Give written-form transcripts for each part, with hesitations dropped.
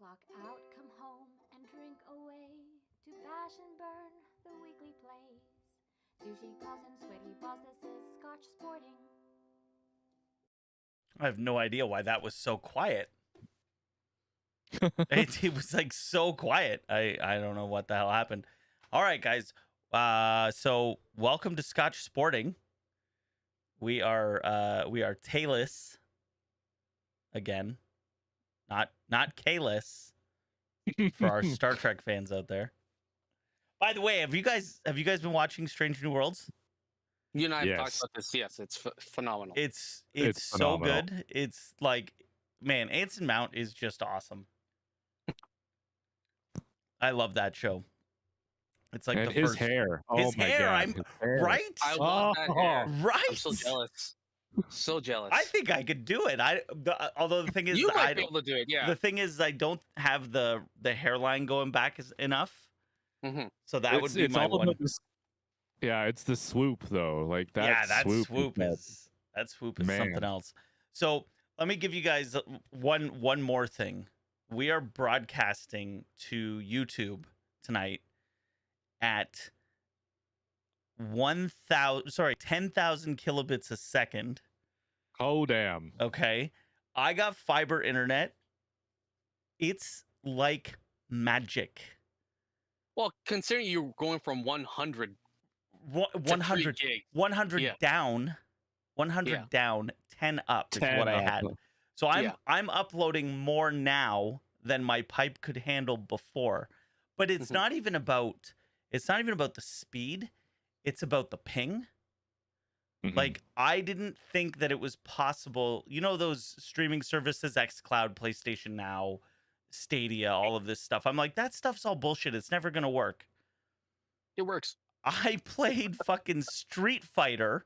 Clock out, come home, and drink away. To bash and burn the weekly plays. Douchey calls and sweaty balls, this is Scotch Sporting. I have no idea why that was so quiet. it was like so quiet. I don't know what the hell happened. All right, guys. So welcome to Scotch Sporting. We are tailless again, not K-less for our Star Trek fans out there. By the way, have you guys been watching Strange New Worlds? You and I have talked about this. Yes, it's phenomenal. It's so phenomenal. good. It's like, man, Anson Mount is just awesome. I love that show. It's like and the his first hair. His Oh my hair, God, I'm his hair. right. I love that hair. Right. I'm so jealous. So jealous. I think I could do it. Although the thing is, you I might be don't. able to do it. Yeah. The thing is, I don't have the hairline going back enough. Mhm. So that would be my all one. about this- Yeah, it's the swoop though. Like that. Yeah, that swoop is is Man. something else. So let me give you guys one more thing. We are broadcasting to YouTube tonight at 10,000 kilobits a second. Oh damn. Okay, I got fiber internet. It's like magic. Well, considering you're going from 100 100 gig. 100 Yeah. down, 100 Yeah. down, 10 up is 10 what I up. had. So I'm Yeah. I'm uploading more now than my pipe could handle before. But it's Mhm. not even about the speed. It's about the ping. Mhm. Like, I didn't think that it was possible. You know those streaming services, xCloud, PlayStation Now, Stadia, all of this stuff. I'm like, that stuff's all bullshit. It's never gonna work. It works. I played fucking Street Fighter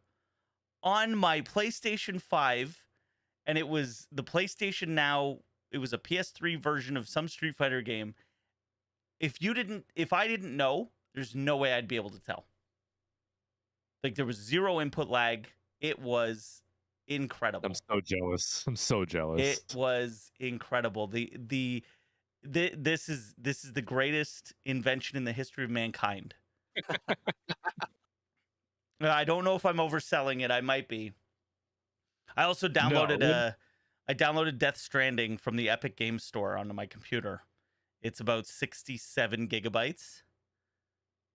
on my PlayStation 5, and it was the PlayStation Now. It was a PS3 version of some Street Fighter game. If I didn't know, there's no way I'd be able to tell. Like, there was zero input lag. It was incredible. I'm so jealous. It was incredible. This is the greatest invention in the history of mankind. I don't know if I'm overselling it. I might be. I also downloaded I downloaded Death Stranding from the Epic Games Store onto my computer. It's about 67 gigabytes.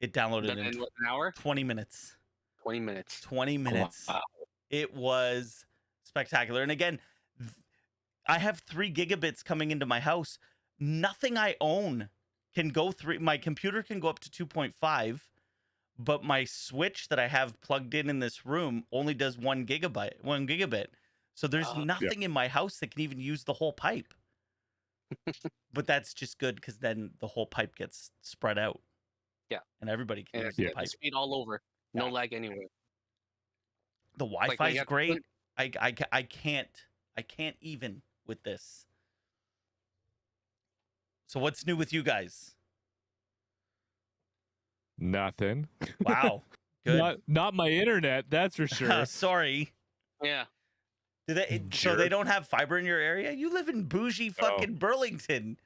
It downloaded Done in in what, an hour? 20 minutes. 20 minutes. 20 minutes. Wow. It was spectacular. And again, I have 3 gigabits coming into my house. Nothing I own can go through. My computer can go up to 2.5, but my Switch that I have plugged in this room only does 1 gigabit. So there's nothing in my house that can even use the whole pipe. But that's just good because then the whole pipe gets spread out. Yeah. And everybody can And use the the pipe. speed all over. No Yeah. lag anywhere. The Like, Wi-Fi when you is have to great. I can't even with this. So what's new with you guys? Nothing. Wow. Good. Not my internet, that's for sure. Sorry. Yeah. So they Jerk. don't have fiber in your area? You live in bougie fucking Burlington.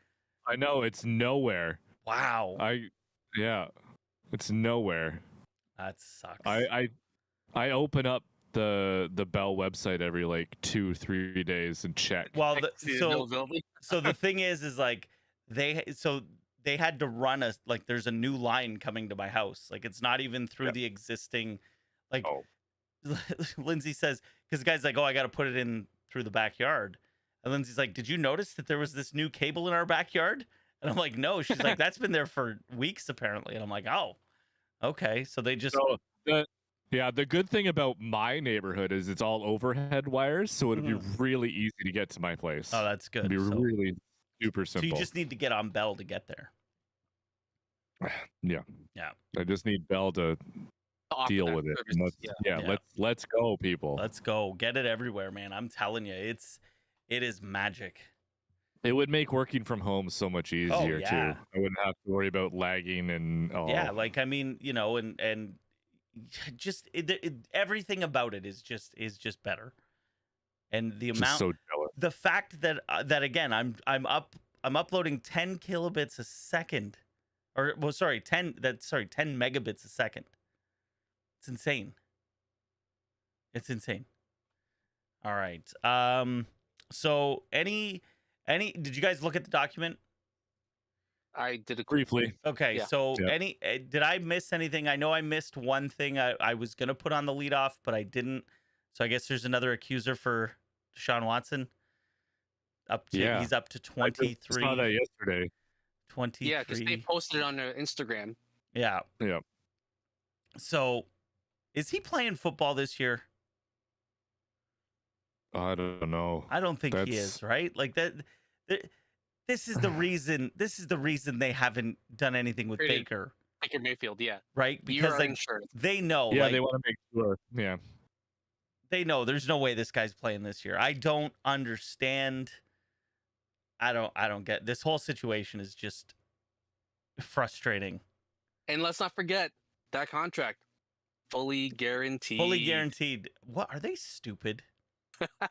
I know it's nowhere. Wow. It's nowhere. That sucks. I open up the Bell website every like 2-3 days and check. Well, The availability. so the thing is like they had to run there's a new line coming to my house. Like, it's not even through the existing, like, Lindsay says, because the guy's like, oh, I got to put it in through the backyard. And Lindsay's like, did you notice that there was this new cable in our backyard? And I'm like, no. She's like, that's been there for weeks apparently. And I'm like, oh, okay. So they just The good thing about my neighborhood is it's all overhead wires, so it'll be really easy to get to my place. Oh, that's good. It'll be really super So simple. you just need to get on Bell to get there. Yeah. Yeah. I just need Bell to Offer deal that with it. service. And Yeah. let's go, people. Let's go. Get it everywhere, man. I'm telling you, it is magic. It would make working from home so much easier yeah. too. I wouldn't have to worry about lagging and Yeah, like, I mean, you know, and just everything about it is just better. And the just amount, so jealous. the fact that again, I'm up I'm uploading 10 kilobits a second, or well, sorry, 10 megabits a second. It's insane. It's insane. All right. So did you guys look at the document? I did a Briefly. Okay, Yeah. so Yep. did I miss anything? I know I missed one thing I was gonna put on the lead off, but I didn't. So I guess there's another accuser for Deshaun Watson. Yeah. He's up to I just saw 23. that yesterday. 23. Yeah, because they posted it on their Instagram. Yeah. Yeah. So is he playing football this year? I don't know. I don't think he That's- is, right? Like that. This is the reason. This is the reason they haven't done anything with Traded- Baker, Baker Mayfield, yeah. right? You Because are like insured. they know, Yeah, like, they want to make sure. Yeah. they know there's no way this guy's playing this year. I don't understand. I don't get this whole situation is just frustrating. And let's not forget that contract. Fully guaranteed. Fully guaranteed. What are they stupid?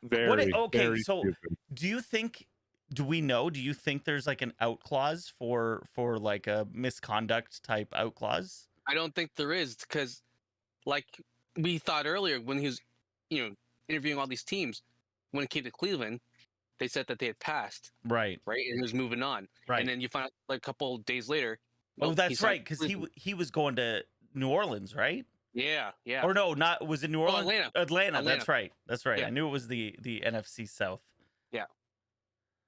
Very, okay, very so- stupid. Do we know? Do you think there's like an out clause for like a misconduct type out clause? I don't think there is, because like we thought earlier when he was, interviewing all these teams, when it came to Cleveland, they said that they had passed, Right. right? And he was moving on. Right. And then you find out like a couple of days later. Oh, nope, that's signed right, because Cleveland. he was going to New Orleans, right? Yeah. Or no, not was it New Oh, Orleans? Atlanta. That's right. That's right. Yeah. I knew it was the NFC South.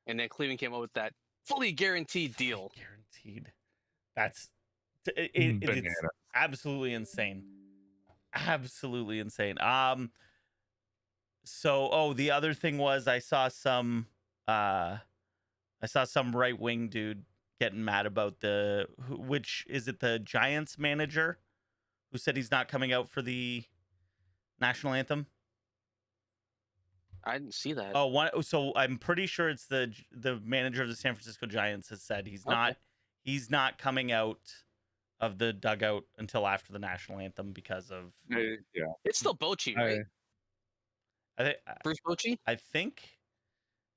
And then Cleveland came up with that fully guaranteed deal. Guaranteed. That's it's Bananas. absolutely insane. Absolutely insane. So the other thing was I saw some right wing dude getting mad about which is it the Giants manager who said he's not coming out for the national anthem? I didn't see that. So I'm pretty sure it's the manager of the San Francisco Giants has said he's not coming out of the dugout until after the national anthem because of Yeah. It's still Bochy, right? Bruce Bochy? I think.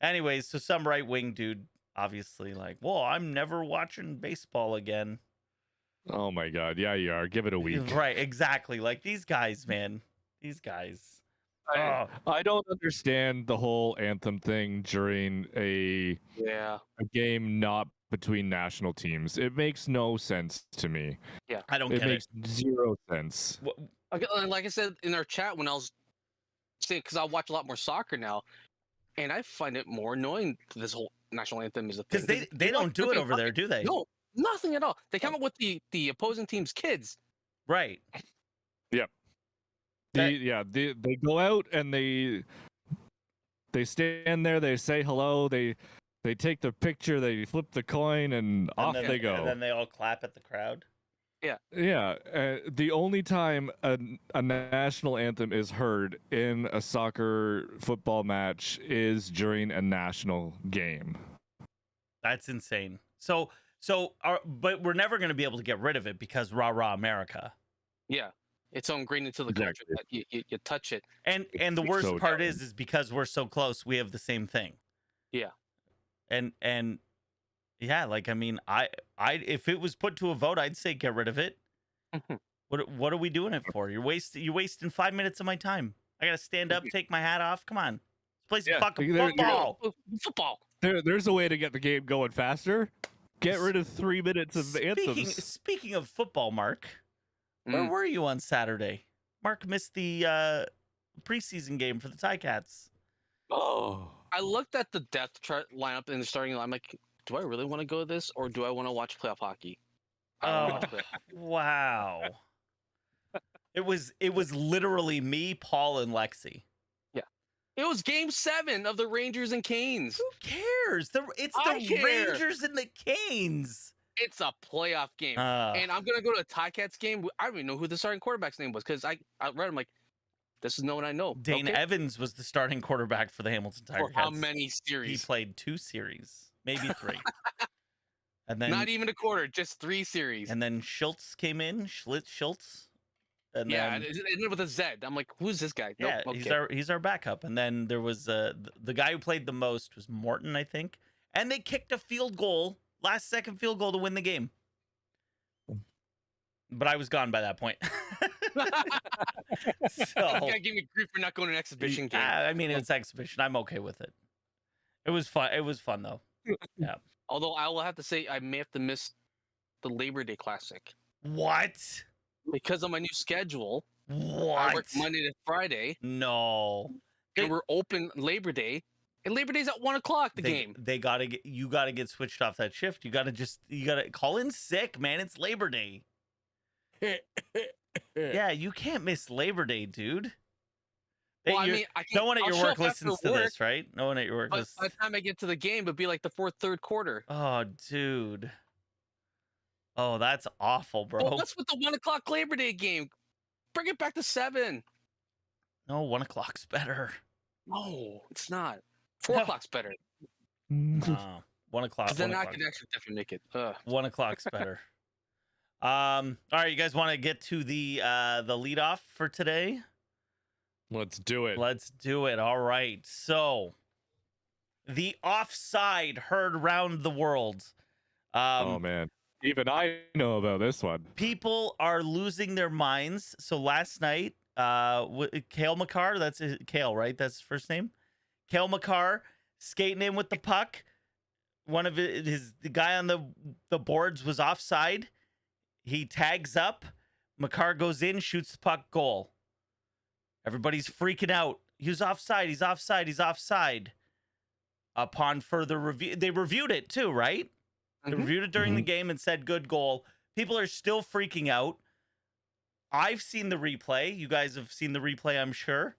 Anyways, so some right wing dude obviously like, well, I'm never watching baseball again. Oh my God. Yeah, you are. Give it a week. Right, exactly. Like these guys, man. These guys. Oh, I don't understand the whole anthem thing during a game not between national teams. It makes no sense to me. I don't It get makes zero sense. Okay, like I said in our chat when I was saying, because I watch a lot more soccer now, and I find it more annoying that this whole national anthem is a thing. because they don't do it over there, do they? No, nothing at all. They come up with the opposing team's kids. Right. They go out and they stand there, they say hello, they take the picture, they flip the coin, and off they go. And then they all clap at the crowd. Yeah, the only time a national anthem is heard in a soccer football match is during a national game. That's insane. But we're never going to be able to get rid of it because rah rah America. Yeah, it's so ingrained into the culture that you touch it. And the It's worst so part dumb. is because we're so close, we have the same thing. Yeah. And yeah, like I mean, I if it was put to a vote, I'd say get rid of it. What are we doing it for? You're wasting 5 minutes of my time. I gotta stand up, take my hat off. Come on, let's play some Yeah, fucking there- football. Football. There's a way to get the game going faster. Get rid of 3 minutes of anthems. Speaking of football, Mark, where Mm. were you on Saturday? Mark missed the preseason game for the Ticats. Oh, I looked at the depth chart lineup in the starting line. I'm like, do I really want to go to this, or do I want to watch playoff hockey? I Oh, wanna watch playoff- wow. It was literally me, Paul, and Lexi. It was Game 7 of the Rangers and Canes. Who cares? It's I the care. Rangers and the Canes. It's a playoff game. And I'm gonna go to a Ticats game. I don't even know who the starting quarterback's name was because I read him like, this is no one I know. Dane Okay. Evans was the starting quarterback for the Hamilton For Ticats. how many He series? played 2 series, maybe 3. And then Not even a quarter, just 3 series. and then Schultz came in, Schultz. And yeah, then, it ended with a Z. I'm like, who's this guy? Nope, yeah, okay. he's our backup. And then there was the guy who played the most was Morton, I think. and they kicked a field goal, last second field goal to win the game. But I was gone by that point. You So gotta give me grief for not going to an exhibition game. I mean, it's exhibition. I'm okay with it. It was fun. It was fun though. Yeah. Although I will have to say I may have to miss the Labor Day Classic What? because of my new schedule. I What? work Monday to Friday, No. and we're open Labor Day, and Labor Day's at 1 o'clock. The game. They gotta get you gotta get switched off that shift. You gotta call in sick, man. It's Labor Day. Yeah, you can't miss Labor Day, dude. Well, I mean, I No one at I'll your show work up after listens to work, this, right? No one at your work But listens. by the time I get to the game, it'll be like the third quarter. Oh, dude. Oh, that's awful, bro. Well, what's with the 1 o'clock Labor Day game? Bring it back to 7. No, 1 o'clock's better. No, it's not. 4 No. o'clock's better. No, 1 o'clock. Because then 1 I o'clock. could actually definitely make it. Ugh. 1 o'clock's better. All right, you guys want to get to the lead off for today? Let's do it. Let's do it. All right. So, the offside heard around the world. Oh man, even I know about this one. People are losing their minds. So last night, Kale McCarr, that's Kale, right? That's his first name. Kale McCarr skating in with the puck. One of the guy on the boards was offside. He tags up. McCarr goes in, shoots the puck, goal. Everybody's freaking out. He's offside. He's offside. He's offside. Upon further review, they reviewed it too, right? They Mhm. reviewed it during the game and said good goal. People are still freaking out. I've seen the replay. You guys have seen the replay, I'm sure.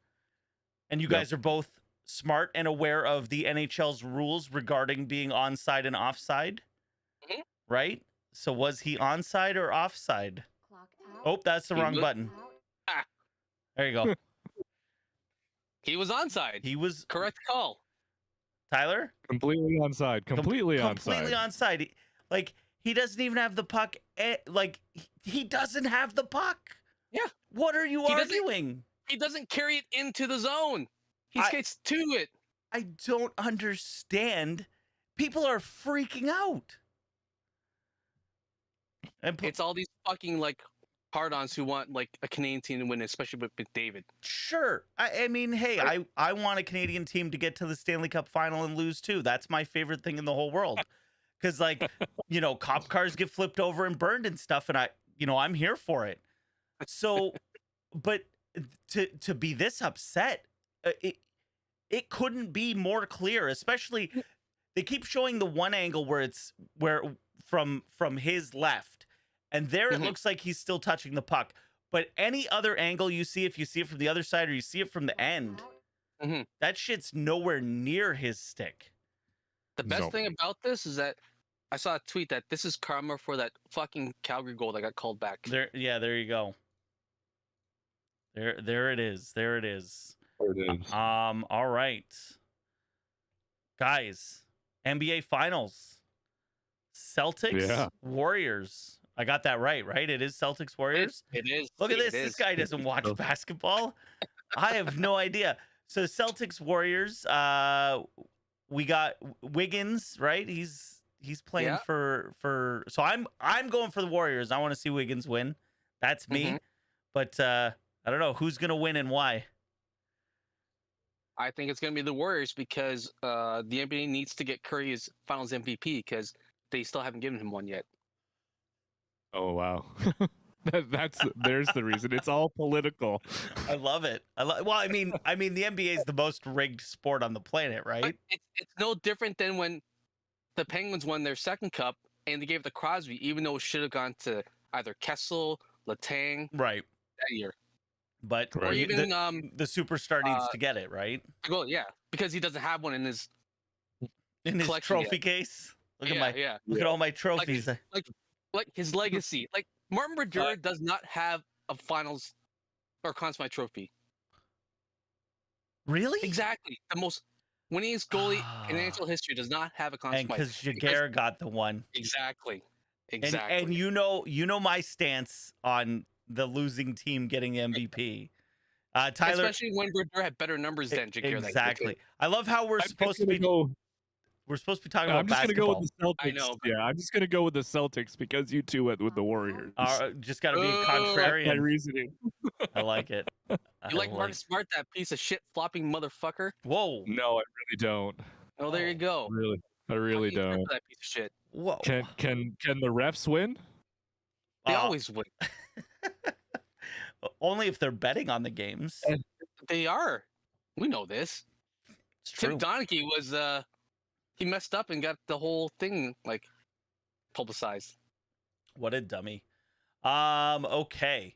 And you Yep. guys are both smart and aware of the NHL's rules regarding being onside and offside. Mhm. Right? So was he onside or offside? Clock out. Oh, that's the He wrong was- button. Out. There you go. He was onside. He was Correct call. Tyler? Completely onside. Completely onside. Completely onside. Like he doesn't even have the puck. Like he doesn't have the puck. Yeah. What are you He doesn't- arguing? He doesn't carry it into the zone. He I- skates to it. I don't understand. People are freaking out. And It's all these fucking like hard-ons who want like a Canadian team to win, especially with McDavid. sure. I mean, hey, I want a Canadian team to get to the Stanley Cup final and lose too. That's my favorite thing in the whole world. Because like, cop cars get flipped over and burned and stuff, and I'm here for it. So, but to be this upset, it couldn't be more clear. Especially, they keep showing the one angle where from his left, and there it Mhm. looks like he's still touching the puck. But any other angle you see, if you see it from the other side or you see it from the end, Out. that shit's nowhere near his stick. The best No. thing about this is that I saw a tweet that this is karma for that fucking Calgary goal that got called back. There you go. There it is. There it is. There it is. All right, guys. NBA Finals. Celtics. Yeah. Warriors. I got that right? It is Celtics Warriors. It is. Look at it this. This is. guy doesn't watch Oh. basketball. I have no idea. So Celtics Warriors. We got Wiggins, right? He's playing Yeah. for. So I'm going for the Warriors. I want to see Wiggins win. That's me. Mhm. But I don't know who's gonna win and why. I think it's going to be the Warriors because the NBA needs to get Curry as Finals MVP because they still haven't given him one yet. Oh wow. There's the reason. It's all political. I love it. Well, I mean, the NBA is the most rigged sport on the planet, But right? it's no different than when the Penguins won their second cup and they gave it to Crosby, even though it should have gone to either Kessel, Letang Right. that year, But or Right. even the superstar needs to get it, right? well, yeah, because he doesn't have one in his In his collection trophy case. Look at yeah, my yeah, look at all my trophies. like his legacy. Like Martin Brodeur does not have a Finals or Conn Smythe trophy. Really? Exactly, the most winningest goalie in NHL history does not have a Conn And Smythe. because Jaguar got the one. Exactly. And Exactly. you know my stance on the losing team getting MVP. Tyler, Especially when Brodeur had better numbers than Jaguar. exactly. I love how we're I'm supposed to gonna be. go. We're supposed to be talking I'm about just gonna go basketball. with the Celtics. I know. Yeah, I'm just gonna go with the Celtics because you two went with the Warriors. Just got to be a Oh, That's my contrarian. reasoning. I like it. You like Marcus Smart, that piece of shit flopping motherfucker? Whoa. No, I really don't. Oh, there you go. I How really do you care don't. for that piece of shit? Whoa. Can the refs win? They always win. Only if they're betting on the games. They are. We know this. It's Tim true. Donaghy was he messed up and got the whole thing like publicized. What a dummy. Okay.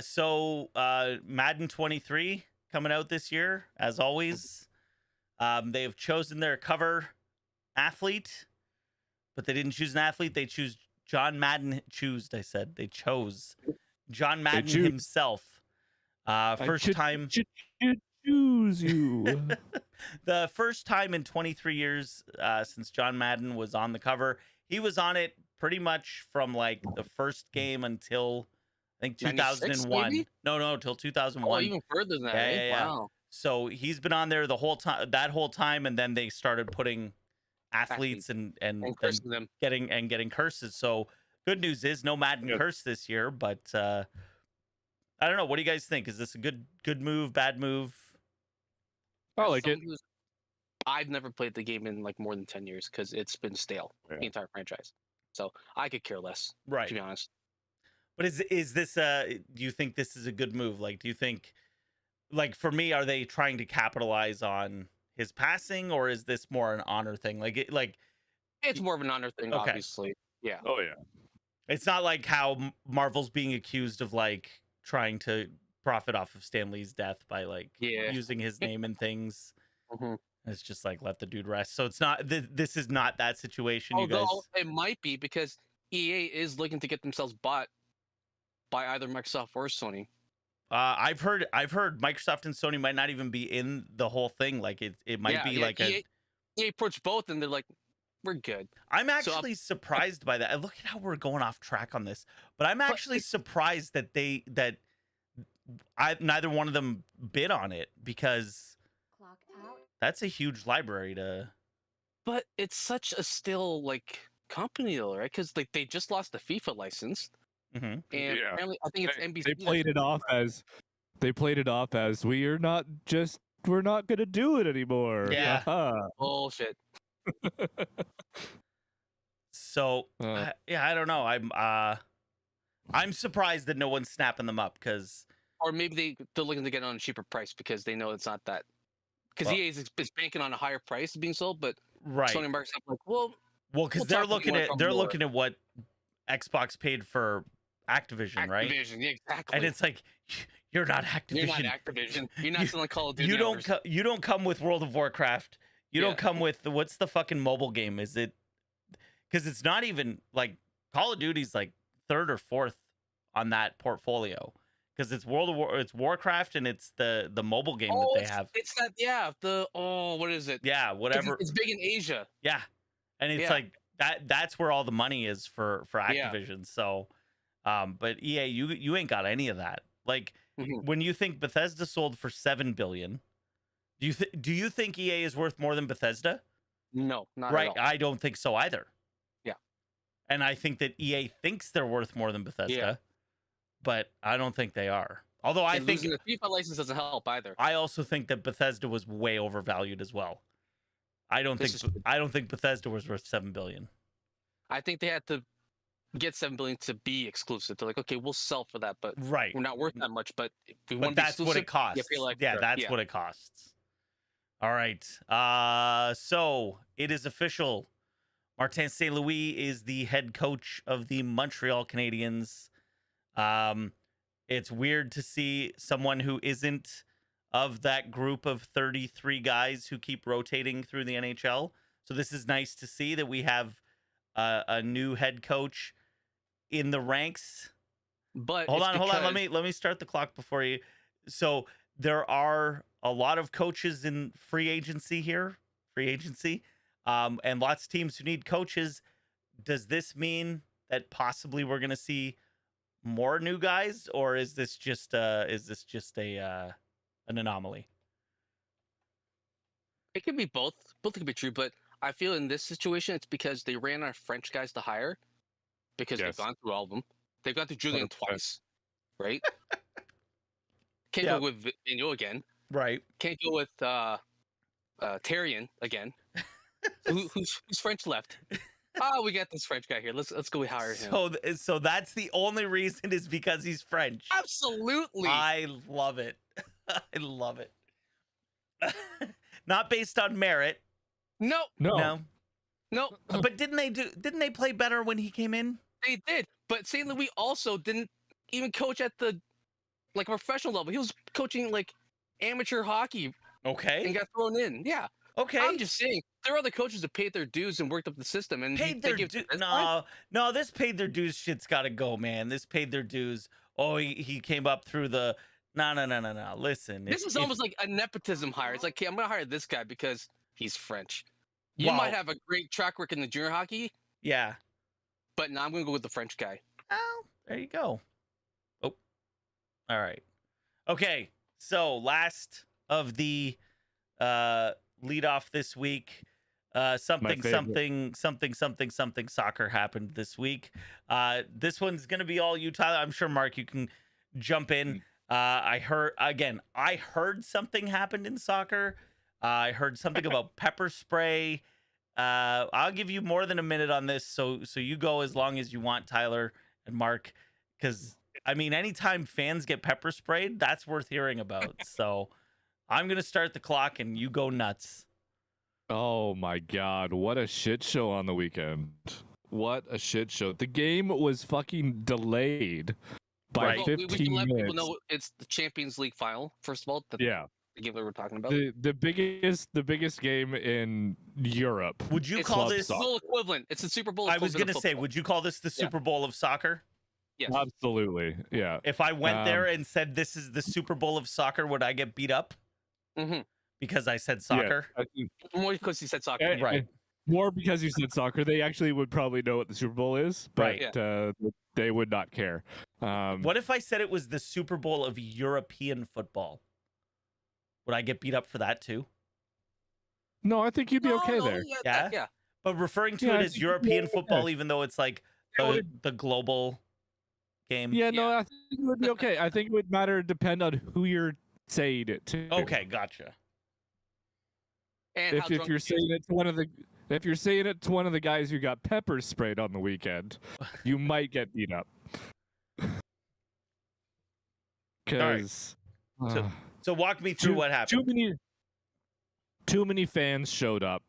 So Madden 23 coming out this year, as always. They have chosen their cover athlete, but they didn't choose an athlete. They choose John Madden. They chose John Madden himself. First time. Choose you. The first time in 23 years since John Madden was on the cover. He was on it pretty much from like the first game until I think 2001. Maybe? No, till 2001. Oh, even further than that. Yeah, eh? yeah, yeah. Wow. So he's been on there the whole time, and then they started putting athletes and cursing them. getting curses. So good news is no Madden curse this year, but I don't know. What do you guys think? Is this a good move, bad move? I like it. I've never played the game in like more than 10 years because it's been stale, the entire franchise. So I could care less, Right. to be honest. But is this do you think this is a good move? Like, do you think, like, for me, are they trying to capitalize on his passing, or is this more an honor thing? It's more of an honor thing, Okay. obviously. Yeah. Oh yeah. It's not like how Marvel's being accused of like trying to profit off of Stan Lee's death by like using his name and things. Mhm. It's just like let the dude rest. So it's not. This is not that situation. Although you guys. it might be because EA is looking to get themselves bought by either Microsoft or Sony. I've heard Microsoft and Sony might not even be in the whole thing. Like it might be like EA approached both, and they're like, "We're good." I'm actually surprised by that. Look at how we're going off track on this, but I'm actually surprised that neither one of them bid on it, because Clock out. that's a huge library to. But it's such a still like company though, right? Because like they just lost the FIFA license, Mm-hmm. and Yeah. apparently I think it's NBC. They played it off as we're not gonna do it anymore. Yeah. Haha. Bullshit. So I don't know. I'm surprised that no one's snapping them up, because Or maybe they're looking to get it on a cheaper price because they know it's not that. Because Well- EA is banking on a higher price being sold, but right. Sony and Microsoft are like, well, Because we'll they're talk if you looking wanna at come they're more. looking at what Xbox paid for Activision, right? Activision, yeah, exactly. And it's like, you're not Activision. You're not Activision. You're not selling Call of Duty. You don't come with World of Warcraft. You don't Yeah. come with what's the fucking mobile game? Is it? Because it's not even like Call of Duty's like third or fourth on that portfolio, because it's it's Warcraft, and it's the mobile game that they have. It's that, what is it? Yeah, whatever. It's big in Asia. Yeah, and it's Yeah. like that's where all the money is for Yeah. Activision. So, but EA, you ain't got any of that. Like Mhm. when you think Bethesda sold for $7 billion, do you think EA is worth more than Bethesda? No, not Right, at all. I don't think so either. Yeah. And I think that EA thinks they're worth more than Bethesda, but I don't think they are. Although I And think losing the FIFA license doesn't help either. I also think that Bethesda was way overvalued as well. I don't think Bethesda was worth $7 billion. I think they had to get $7 billion to be exclusive. They're like, okay, we'll sell for that, but Right. we're not worth that much. But if we But want to be that's what exclusive, it costs. you pay like That's what it costs. All right. So it is official. Martin St. Louis is the head coach of the Montreal Canadiens. It's weird to see someone who isn't of that group of 33 guys who keep rotating through the NHL. So this is nice to see that we have a new head coach in the ranks. But Hold on. Let me start the clock before you. So there are a lot of coaches in free agency, and lots of teams who need coaches. Does this mean that possibly we're going to see more new guys, or is this just an anomaly? It could be both. Both could be true, but I feel in this situation it's because they ran out of French guys to hire because Yes. they've gone through all of them. They've gone through Julian 100%. twice, right? Can't Yep. go with Vigneault again. Right. Can't go with Terrian again. Who's French left? Oh, we got this French guy here. Let's go hire him. So that's the only reason is because he's French. Absolutely. I love it. I love it. Not based on merit. No. But didn't they play better when he came in? They did. But St. Louis also didn't even coach at the professional level. He was coaching like amateur hockey and Okay. got thrown in. Yeah. Okay. I'm just saying there are other coaches that paid their dues and worked up the system and paid they their give dues. that's fine. No, this paid their dues shit's got to go, man. This paid their dues. Oh, he came up through the no. Listen, This is almost like a nepotism hire. It's like, okay, I'm gonna hire this guy because he's French. You Wow. might have a great track record in the junior hockey, yeah. but now I'm gonna go with the French guy. Oh, there you go. Oh, all right. Okay, so last of the lead off this week. Something soccer happened this week. This one's gonna be all you, Tyler. I'm sure Mark, you can jump in. I heard something happened in soccer. I heard something about pepper spray. I'll give you more than a minute on this, so you go as long as you want, Tyler and Mark, because I mean, anytime fans get pepper sprayed, that's worth hearing about. So I'm gonna start the clock, and you go nuts. Oh my God, what a shit show on the weekend. What a shit show. The game was fucking delayed by Right. Well, 15 we can let people minutes. know it's the Champions League final. First of all, the Yeah. game that we're talking about. The biggest game in Europe. Would you It's call club this? Super Bowl equivalent. It's the Super Bowl. I was equivalent gonna of say, football. would you call this the Super Bowl of soccer? Yes. Absolutely. Yeah. If I went there and said this is the Super Bowl of soccer, would I get beat up Mm-hmm. because I said soccer? I think- More because he said soccer. eh, yeah. Right. eh, More because you said soccer. They actually would probably know what the Super Bowl is, but Right. they would not care. What if I said it was the Super Bowl of European football? Would I get beat up for that too? No, I think you'd be okay there. Yeah? Yeah. But referring to Yeah, it I as think- European yeah. football, even though it's like It would- the global game. Yeah, no, I think it would be okay. I think it would matter depend on who you're saying it to. Okay, gotcha. And how If drunk you're he saying it to one of the guys who got pepper sprayed on the weekend, you might get beat up. Because So walk me through what happened. too many fans showed up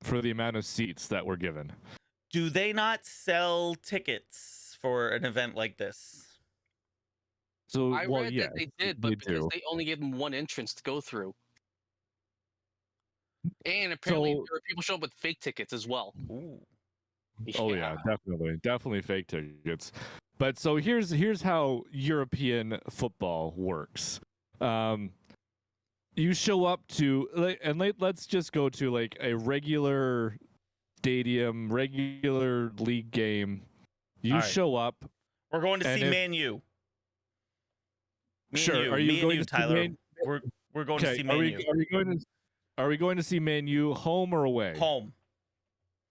for the amount of seats that were given. Do they not sell tickets for an event like this? So I well, read yeah, that they did, but they because do. they only gave them one entrance to go through. And apparently So- there were people showing up with fake tickets as well. Ooh. Oh yeah, definitely fake tickets. But so here's how European football works. You show up to let's just go to like a regular stadium, regular league game. You All right. show up. We're going to And see if- Man U. Me Sure. and you. Are you Me and going you, to see Tyler? Man- We're going to Okay. see Are Man we U. are we going to see Man U home or away? Home.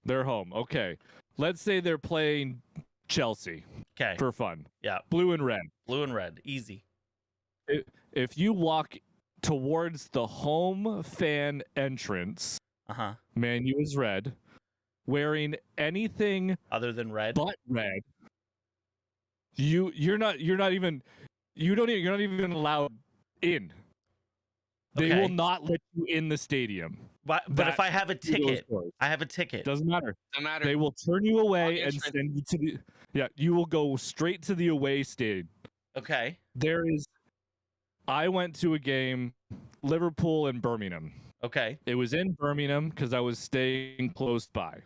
They're home. Okay. Let's say they're playing Chelsea Okay. for fun. Yeah. Blue and red. Blue and red. Easy. If you walk towards the home fan entrance, Uh-huh. Man U is red, wearing anything Other than red. but red. You're not even allowed in. They Okay. will not let you in the stadium. But if that- I have a through those ticket, doors. I have a ticket. Doesn't matter. No matter. They will turn you away Wrong and entrance. send you to the you will go straight to the away stadium. Okay. I went to a game, Liverpool and Birmingham. Okay. It was in Birmingham because I was staying close by.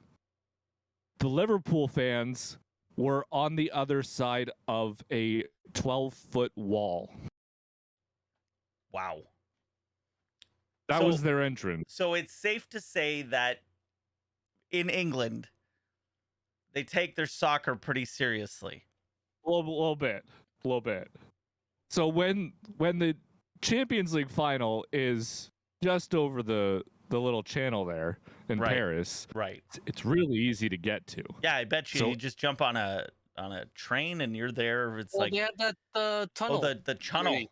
The Liverpool fans were on the other side of a 12-foot wall. Wow. That So- was their entrance. So it's safe to say that in England, they take their soccer pretty seriously. A little bit. So when the Champions League final is just over the the little channel there in Right. Paris. Right. It's really easy to get to. Yeah, I bet you So- you just jump on a train and you're there. It's Well, like they had that tunnel. the tunnel. journey.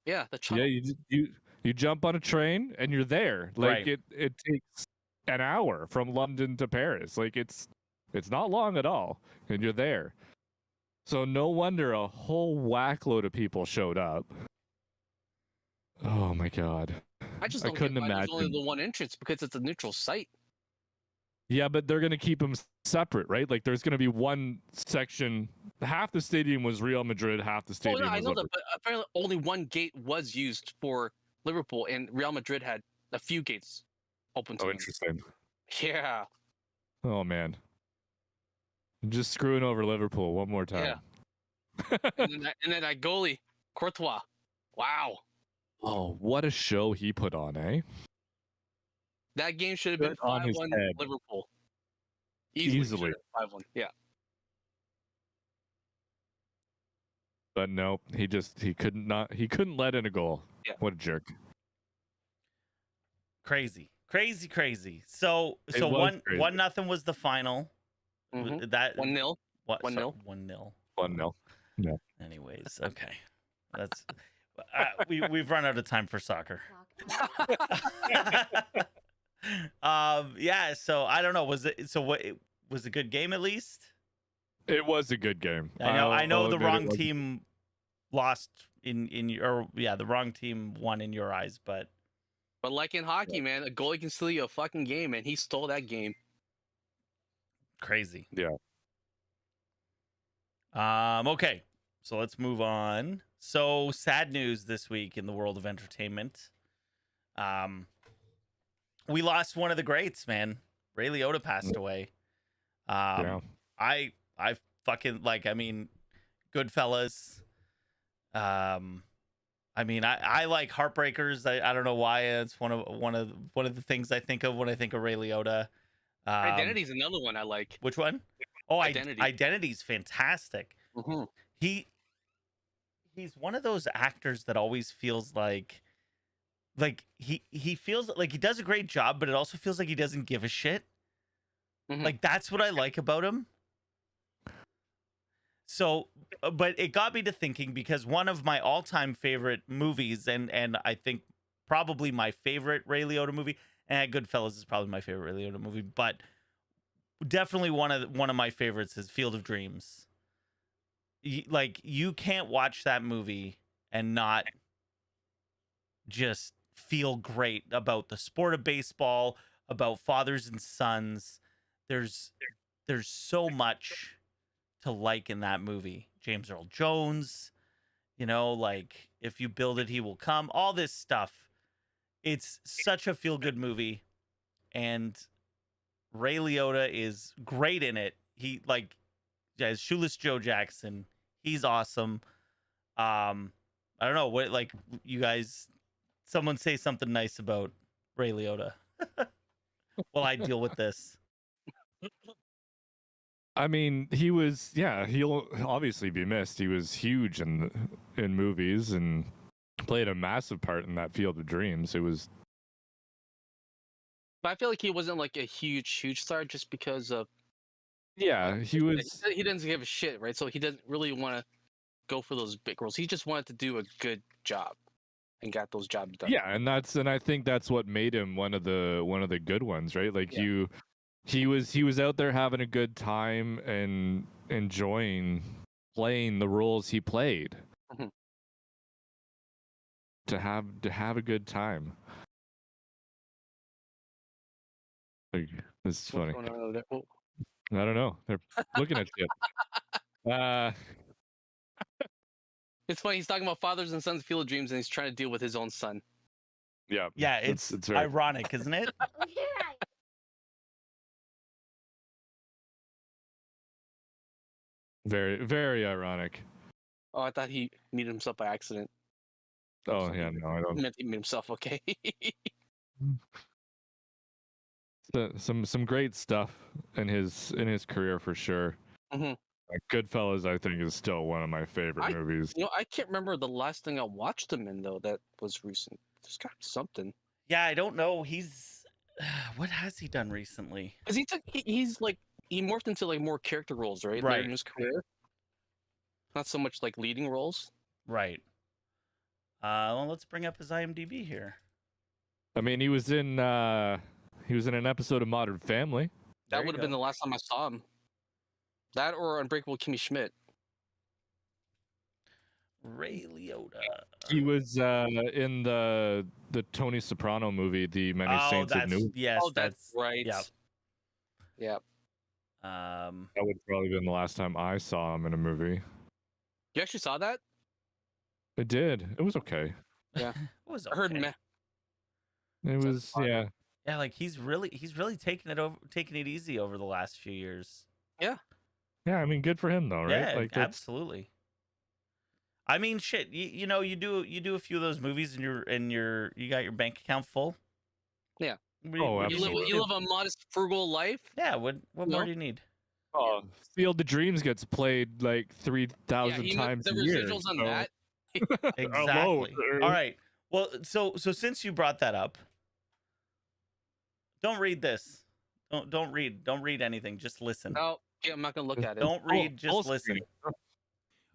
Yeah, the Yeah, tunnel. you jump on a train and you're there. Like Right. it takes an hour from London to Paris. Like it's not long at all, and you're there. So no wonder a whole whackload of people showed up. Oh my god. I just I don't couldn't get why there's only imagine. the one entrance because it's a neutral site. Yeah, but they're gonna keep them separate, right? Like there's gonna be one section. Half the stadium was Real Madrid, half the Oh stadium no, I was know that, Liverpool. but apparently only one gate was used for Liverpool, and Real Madrid had a few gates open to Oh, them. interesting. Yeah, Oh man. Just screwing over Liverpool one more time. and then that goalie, Courtois. Wow, Oh, what a show he put on, eh? that game should have been Good on his 5-1 head. Liverpool. Easily. 5-1. Yeah. But no, he couldn't let in a goal. Yeah. What a jerk. Crazy. So It was one crazy. 1-0 was the final. Mhm. That 1-0. what 1-0. 1-0. 1-0. Anyways, okay. That's we've run out of time for soccer. Yeah, so I don't know, was it was a good game at least? It was a good game. I know I'll the admit it wrong was- team lost in your, the wrong team won in your eyes, but But like in hockey, man, a goalie can steal you a fucking game, and he stole that game. crazy. Yeah. Okay. So let's move on. So sad news this week in the world of entertainment. We lost one of the greats, man. Ray Liotta passed away. Yeah. I fucking Goodfellas. I like Heartbreakers. I don't know why. It's one of the things I think of when I think of Ray Liotta. Identity's another one I like. Which one? Oh, Identity. Identity's fantastic. Mm-hmm. He's one of those actors that always feels like he feels like he does a great job, but it also feels like he doesn't give a shit. Mhm. Like that's what I like about him. So, but it got me to thinking, because one of my all-time favorite movies, and I think probably my favorite Ray Liotta movie, and Goodfellas is probably my favorite Ray Liotta movie, but definitely one of my favorites is Field of Dreams. You can't watch that movie and not just feel great about the sport of baseball, about fathers and sons. There's so much to like in that movie. James Earl Jones, like If You Build It, He Will Come, all this stuff. It's such a feel-good movie, and Ray Liotta is great in it. He as Shoeless Joe Jackson. He's awesome. I don't know what, you guys, someone say something nice about Ray Liotta while I deal with this. I mean, he'll obviously be missed. He was huge in movies and played a massive part in that Field of Dreams. It was But I feel like he wasn't like a huge star just because of he was he doesn't give a shit, right? So he doesn't really want to go for those big roles. He just wanted to do a good job and got those jobs done. yeah, and I think that's what made him one of the good ones, right? Like Yeah. he was out there having a good time and enjoying playing the roles he played. Mhm. To have a good time. Like, this is funny. What's going on over there? Oh, I don't know. They're looking at you. it's funny. He's talking about fathers and sons, Field of Dreams, and he's trying to deal with his own son. Yeah. Yeah, it's very ironic, isn't it? very, very ironic. Oh, I thought he muted himself by accident. Oh yeah, no, I He don't. meant he muted himself. Okay. Some great stuff in his career for sure. Mhm. Like Goodfellas, I think, is still one of my favorite movies. I can't remember the last thing I watched him in though. That was recent. There's got to be something. Yeah, I don't know. He's what has he done recently? Because he's like he morphed into like more character roles, right? Later Right. in his career. Not so much like leading roles. Right. Well, let's bring up his IMDb here. I mean, he was in an episode of Modern Family. There That you would have been go. the last time I saw him. That or Unbreakable Kimmy Schmidt. Ray Liotta. He was in the Tony Soprano movie, The Many Oh, Saints of that's Newark. yes, Oh, that's right. yeah. Yeah. That would probably been the last time I saw him in a movie. You actually saw that? I did. It was okay. It was I heard okay. meh. It was yeah. Yeah, like he's really taking it easy over the last few years. Yeah, I mean, good for him though, right? Yeah, Like that's, absolutely. I mean, shit. You know, you do a few of those movies, and you got your bank account full. Yeah. What do You need? live a modest, frugal life. Yeah. What more No. do you need? oh, Field of Dreams gets played like 3,000 Yeah, times the a year. residuals on so- that. Exactly. sir. All right. Well, so since you brought that up, don't read this. Don't read anything. Just listen. No, yeah, I'm not gonna look at it. Don't read. Just full listen. screen.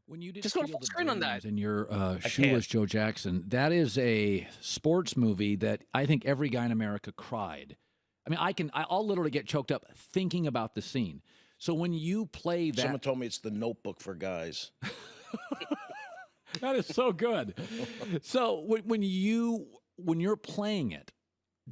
When you did Just go Field full of screen on that. Dreams and your can't. shoeless Joe Jackson, that is a sports movie that I think every guy in America cried. I mean, I'll literally get choked up thinking about the scene. So when you play that, Someone told me it's the Notebook for guys. that is so good. So when you're playing it,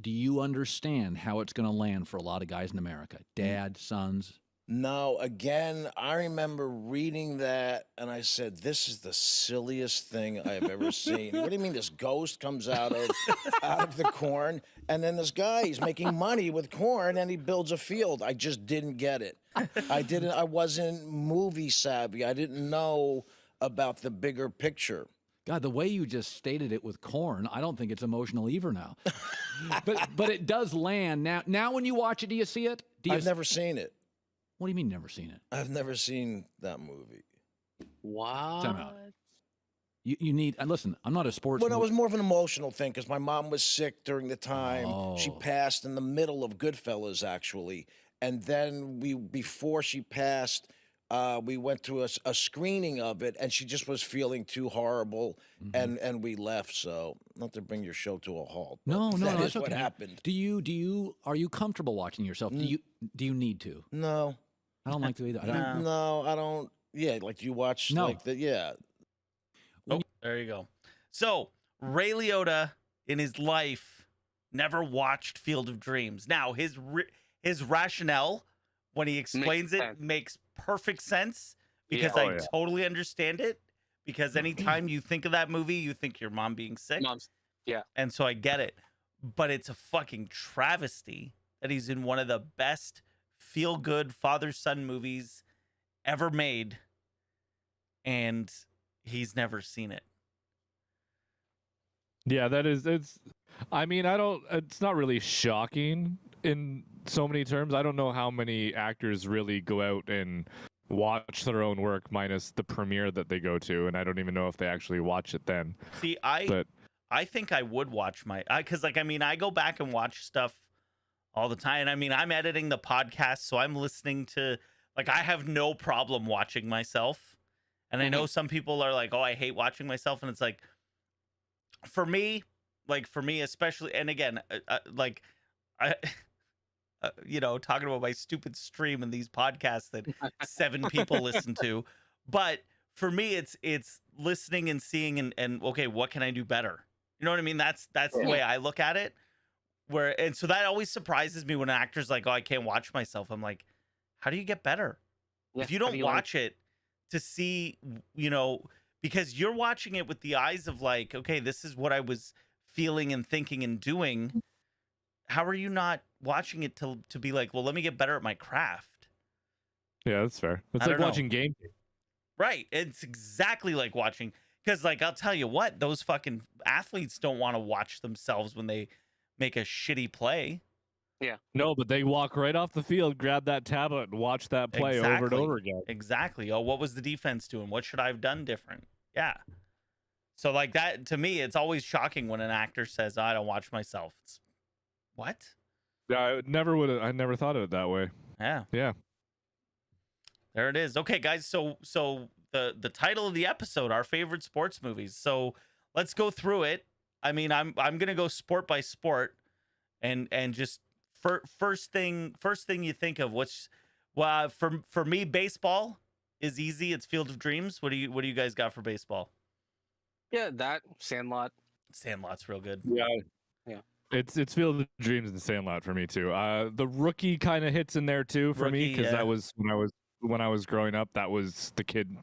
do you understand how it's going to land for a lot of guys in America? Dad, sons. No, again, I remember reading that and I said, this is the silliest thing I've ever seen. What do you mean this ghost comes out of the corn? And then this guy, he's making money with corn and he builds a field. I just didn't get it. I wasn't movie savvy. I didn't know about the bigger picture. God, the way you just stated it with corn, I don't think it's emotional either now. but it does land now. Now when you watch it, do you see it? I've never seen it. What do you mean never seen it? I've never seen that movie. Wow. Time out. You need, and listen, I'm not a sports Well, no, it movie. was more of an emotional thing because my mom was sick during the time. She Oh. passed in the middle of Goodfellas, actually. And then before she passed, we went to a screening of it, and she just was feeling too horrible, and we left. So, not to bring your show to a halt. but No, that that's is what okay. happened. Are you comfortable watching yourself? Do you need to? No, I don't like to either. I don't. no, I don't. Yeah, like you watch No. like the yeah. Oh, there you go. So Ray Liotta in his life never watched Field of Dreams. Now his rationale when he explains sense. makes perfect sense because Yeah. I totally understand it. Because anytime you think of that movie, you think your mom being sick, Mom's. and so I get it. But it's a fucking travesty that he's in one of the best feel-good father-son movies ever made, and he's never seen it. Yeah, it's I mean, it's not really shocking in so many terms. I don't know how many actors really go out and watch their own work minus the premiere that they go to, and I don't even know if they actually watch it then. See, But I think I would watch because like, I mean, I go back and watch stuff all the time. I mean, I'm editing the podcast, so I'm listening to, like, I have no problem watching myself. And I know some people are like, oh, I hate watching myself. And it's like, for me especially, and again, like, I, you know, talking about my stupid stream and these podcasts that 7 people listen to. But for me, it's listening and seeing and okay, what can I do better? You know what I mean? That's the way I look at it. And so that always surprises me when an actor's like, oh, I can't watch myself. I'm like, how do you get better? Yeah, If you how don't do you watch it to see, you know, because you're watching it with the eyes of like, okay, this is what I was feeling and thinking and doing. How are you not watching it to be like, well, let me get better at my craft? yeah, that's fair. It's I like don't know. watching game. Right. It's exactly like watching, because like, I'll tell you what, those fucking athletes don't want to watch themselves when they make a shitty play. No, but they walk right off the field, grab that tablet, and watch that play over and Exactly. over again. Exactly. Oh, what was the defense doing? What should I have done different? Yeah. So like that, to me, it's always shocking when an actor says, oh, I don't watch myself. It's what? Yeah, I never would. I never thought of it that way. Yeah. Yeah. There it is. Okay, guys. So the title of the episode, our favorite sports movies. So let's go through it. I mean, I'm gonna go sport by sport, and just first thing you think of. What's for me, baseball is easy. It's Field of Dreams. What do you guys got for baseball? Yeah, that Sandlot. Sandlot's real good. Yeah. Yeah. It's Field of Dreams and Sandlot for me too. The Rookie kind of hits in there too for me Rookie, because yeah. that was when I was growing up. That was the kid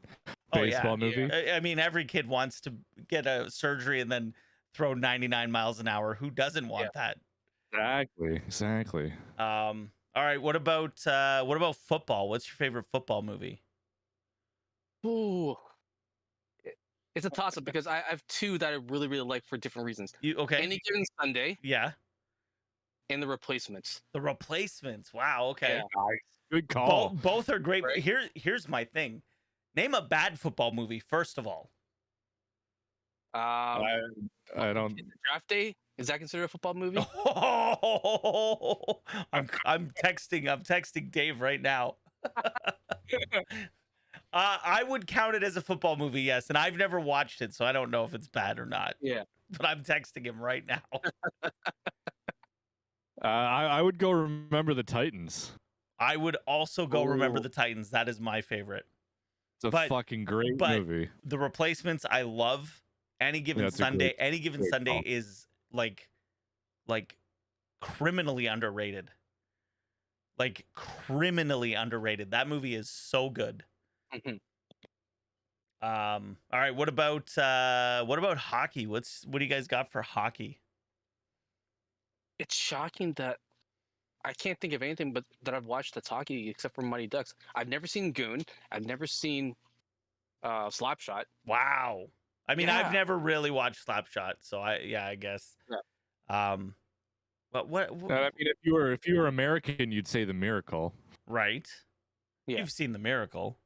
Oh, yeah. baseball movie. I mean, every kid wants to get a surgery and then throw 99 miles an hour. Who doesn't want that? Exactly. All right. What about football? What's your favorite football movie? Ooh. It's a toss-up because I have two that I really, really like for different reasons. You okay? Any Given Sunday Yeah. and The Replacements. The Replacements. Wow. Okay. Yeah. Good call. Both are great. Right. Here's my thing. Name a bad football movie first of all. I don't. Draft Day, is that considered a football movie? I'm texting Dave right now. I would count it as a football movie, yes, and I've never watched it, so I don't know if it's bad or not. Yeah. But I'm texting him right now. I would go Remember the Titans. I would also go Remember Ooh. the Titans. That is my favorite. It's a fucking great movie. The Replacements, I love. Any Given it's a Sunday. great- Any Given great Sunday call. is like criminally underrated. Like criminally underrated. That movie is so good. Mhm. All right. What about hockey? What do you guys got for hockey? It's shocking that I can't think of anything but that I've watched that's hockey except for Mighty Ducks. I've never seen Goon. I've never seen Slapshot. Wow. I mean, I've Yeah. never really watched Slapshot, so I guess. Yeah. But what I mean, if you were American, you'd say The Miracle. right? Yeah. You've seen The Miracle.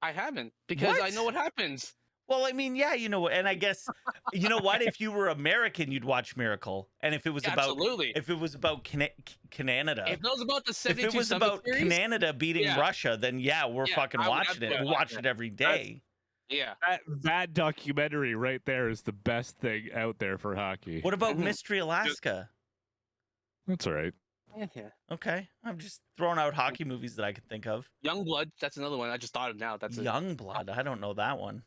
I haven't because I What? know what happens. Well, I mean, yeah, you know, and I guess you know what? If you were American, you'd watch Miracle, and if it was Absolutely. about Canada, If it was about the if 72 it was Summit about series, Canada beating Yeah. Russia, then yeah, we're Yeah, fucking I would watching it. absolutely We watch watch that. it every day. yeah. That documentary right there is the best thing out there for hockey. What about Mhm. Mystery Alaska? That's all right. Yeah. Okay, I'm just throwing out hockey movies that I can think of. Youngblood, that's another one I just thought of now. That's a, Youngblood. I don't know that one.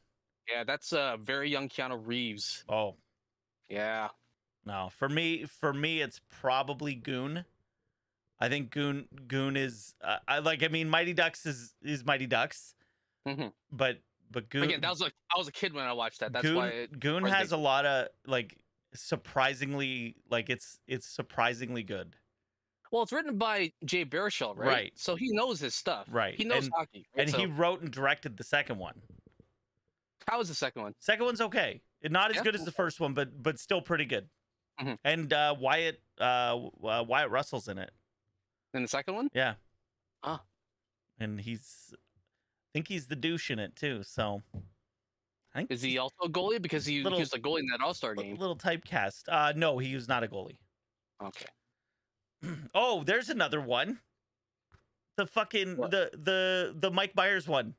yeah, that's very young Keanu Reeves. Oh Yeah. no, for me, it's probably Goon. I think Goon is. I mean, Mighty Ducks is Mighty Ducks, Mhm. but Goon. Again, I was a kid when I watched that. That's Goon, why it Goon resonates. has a lot of surprisingly it's surprisingly good. Well, it's written by Jay Baruchel, right? Right. So he knows his stuff. Right. He knows And- hockey. Right? And So, he wrote and directed the second one. how was the second one? Second one's okay. Not as Yeah, good as the first one, but still pretty good. Mhm. And Wyatt Russell's in it. And the second one? Yeah. Ah. And I think he's the douche in it too. So I think Is he also a goalie? Because he Little- was a goalie in that All-Star game. little typecast. No, he was not a goalie. Okay. Oh, there's another one. The fucking What? the Mike Myers one.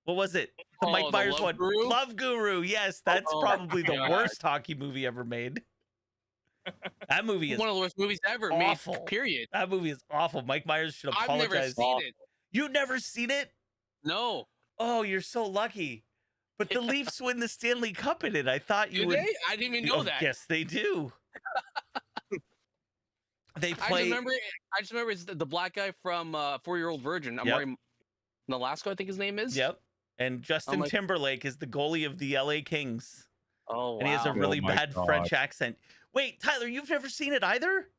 What was it? The Oh, Mike the Myers Love one. Guru? Love Guru. Yes, that's Oh, probably the God. worst hockey movie ever made. That movie is One of the worst movies ever awful. made, period. That movie is awful. Mike Myers should I've apologize. never seen it. You've never seen it? No. Oh, you're so lucky. But the Leafs win the Stanley Cup in it. I thought you Do would. they? I didn't even know Oh, that. Yes, they do. They I play. just remember it's the black guy from 4-Year-Old Virgin. Yep. Amari Nolasco, I think his name is. Yep. And Justin like- Timberlake is the goalie of the LA Kings. Oh, wow. And he has a really my bad God. French accent. Wait, Tyler, you've never seen it either?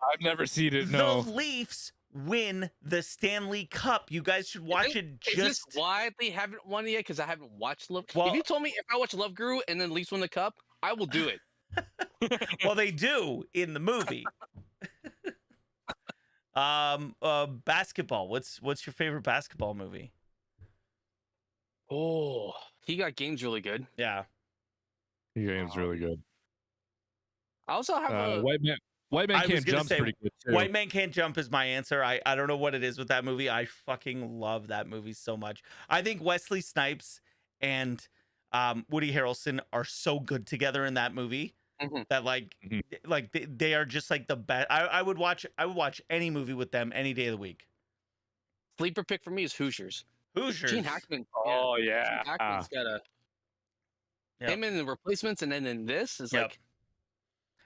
I've never seen it. No. The Leafs win the Stanley Cup. You guys should watch it Is this just. why they haven't won it yet? Because I haven't watched Love. Well- if you told me if I watch Love Guru and then Leafs win the cup, I will do it. Well, they do in the movie. Basketball. What's your favorite basketball movie? Oh, he got games really good. Yeah. The game's really good. I also have a White White Man I was Can't gonna Jump's say, pretty good too. White Man Can't Jump is my answer. I don't know what it is with that movie. I fucking love that movie so much. I think Wesley Snipes and Woody Harrelson are so good together in that movie Mhm. that like Mhm. they are just like the best. I would watch any movie with them any day of the week. Sleeper pick for me is Hoosiers. Hoosiers. Gene Hackman. Oh Gene yeah. Hackman's got a Yep. him in the Replacements, and then in this is Yep. like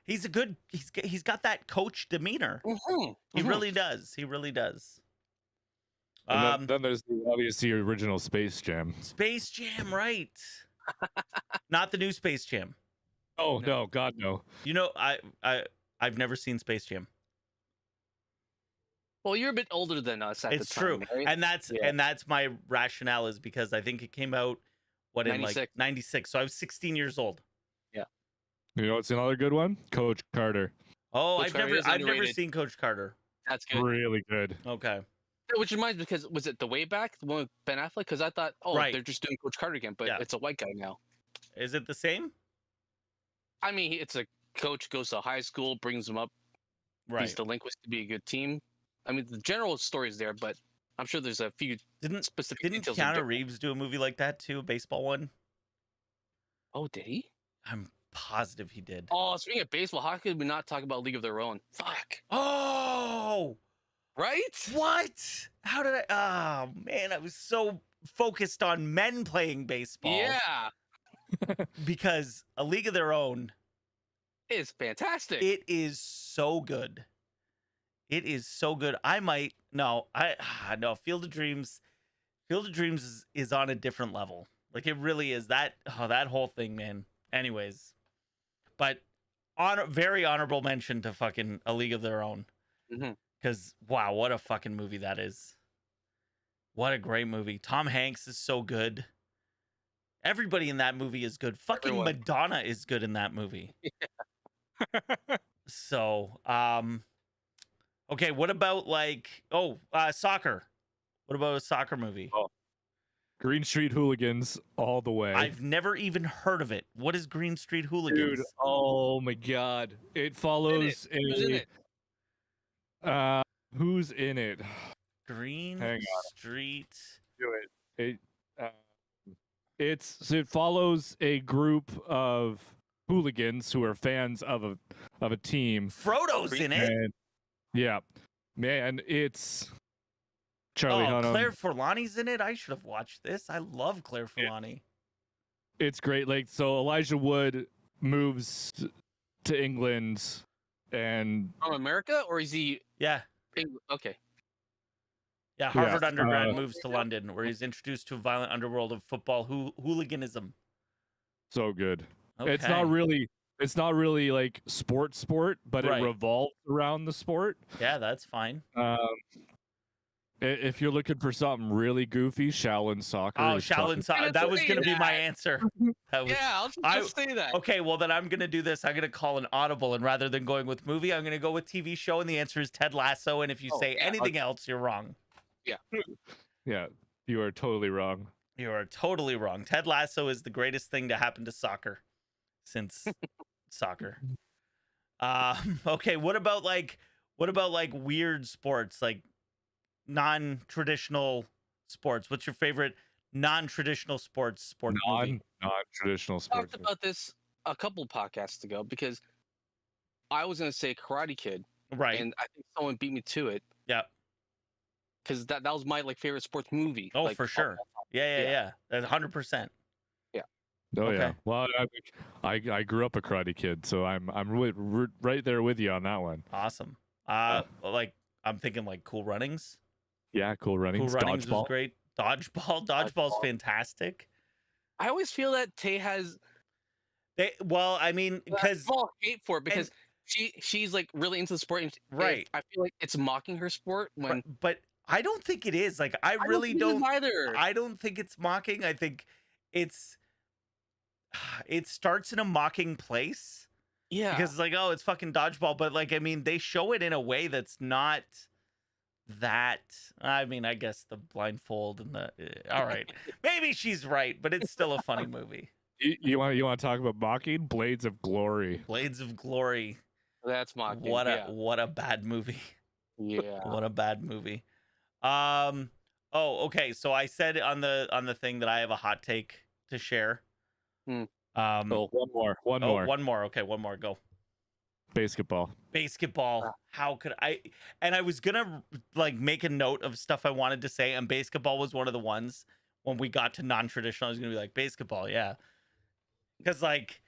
He's a good. He's got that coach demeanor. He really does. He really does. And then there's the obviously original Space Jam. Space Jam, right? Not the new Space Jam. Oh no, God no. You know, I've never seen Space Jam. Well, you're a bit older than us at It's the time, true, right? and that's my rationale is because I think it came out in 96. like '96, so I was 16 years old. You know what's another good one? Coach Carter. Oh, Coach Carter is I've never underrated. seen Coach Carter. That's good. Really good. Okay, Which reminds me, because was it The Way Back, the one with Ben Affleck? Because I thought, Right. they're just doing Coach Carter again, but Yeah. it's a white guy now. is it the same? I mean, it's a coach goes to high school, brings him up. Right. These delinquents to be a good team. I mean, the general story is there, but I'm sure there's a few Didn't specific didn't details. that are Keanu different. Reeves do a movie like that too, a baseball one? Oh, did he? I'm positive he did. Oh, speaking of baseball, how could we not talk about League of Their Own? Fuck. Oh, Right? what? How did I? Oh man, I was so focused on men playing baseball. Yeah. Because A League of Their Own, It's fantastic. it is so good. It is so good. No, Field of Dreams is on a different level. Like it really is. That whole thing, man. Anyways, but very honorable mention to fucking A League of Their Own. Mhm. Because wow, what a fucking movie that is. What a great movie. Tom Hanks is so good. Everybody in that movie is good. Fucking Everyone. Madonna is good in that movie. So, okay, what about soccer? What about a soccer movie? Green Street Hooligans all the way. I've never even heard of it. What is Green Street Hooligans? Dude, oh my god. It follows Who's in it? who's in it? Green Hang Street. Do it. It follows a group of hooligans who are fans of a team. Frodo's in it. And yeah. Man, it's Charlie Hunnam. Claire Forlani's in it. I should have watched this. I love Claire Forlani. It's great. Like, so Elijah Wood moves to England and From America, or is he? Yeah. Okay. Yeah, Harvard Yeah, undergrad moves to London, where he's introduced to a violent underworld of football hooliganism. so good. Okay. It's not really like sport, but Right. it revolves around the sport. Yeah, that's fine. If you're looking for something really goofy, Shaolin Soccer. Oh, is Shaolin fucking- Soccer. That was going to be my answer. That was, Yeah, I'll just say that. Okay, well, then I'm going to do this. I'm going to call an audible, and rather than going with movie, I'm going to go with TV show, and the answer is Ted Lasso. And if you say yeah. anything else, you're wrong. Yeah, you are totally wrong. You are totally wrong. Ted Lasso is the greatest thing to happen to soccer since soccer. Okay, what about like weird sports, like non-traditional sports? What's your favorite non-traditional sport movie? Non-traditional I sports. talked about this a couple podcasts ago because I was going to say Karate Kid, Right. and I think someone beat me to it Yeah. because that was my favorite sports movie. Oh, like, for sure. Yeah. That's 100%. Oh Okay. yeah. Well, I grew up a Karate Kid, so I'm right there with you on that one. Awesome. Like I'm thinking like Cool Runnings. Yeah, Cool Runnings. Cool Runnings Dodgeball. was great. Dodgeball's fantastic. I always feel that Tay has I mean, a because small hate for it because she's like really into the sport. And Right. I feel like it's mocking her sport when but I don't think it is. Like I I really don't don't. think it is either. I don't think it's mocking. I think it starts in a mocking place yeah. because it's like, oh, it's fucking dodgeball, but like I mean, they show it in a way that's not that. I mean, I guess the blindfold and the all right, maybe she's right, but it's still a funny movie. You want to talk about mocking? Blades of Glory. Blades of Glory. That's mocking. What a yeah. what a bad movie. Yeah. What a bad movie. Oh, okay. So I said on the thing that I have a hot take to share. Hmm. Oh, one more. One Oh, more. one more. Okay, one more. Go. Basketball. Basketball. How could I? And I was gonna like make a note of stuff I wanted to say, and basketball was one of the ones. When we got to non-traditional, I was gonna be like basketball, yeah, because like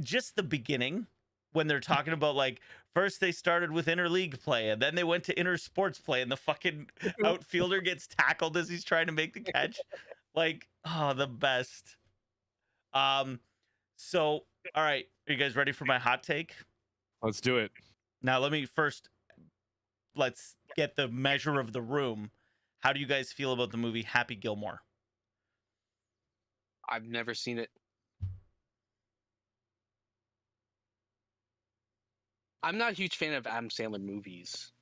just the beginning when they're talking about like first they started with interleague play and then they went to inter sports play, and the fucking outfielder gets tackled as he's trying to make the catch, like oh the best. So all right, are you guys ready for my hot take? Let's do it. Now let's get the measure of the room. How do you guys feel about the movie Happy Gilmore? I've never seen it. I'm not a huge fan of Adam Sandler movies.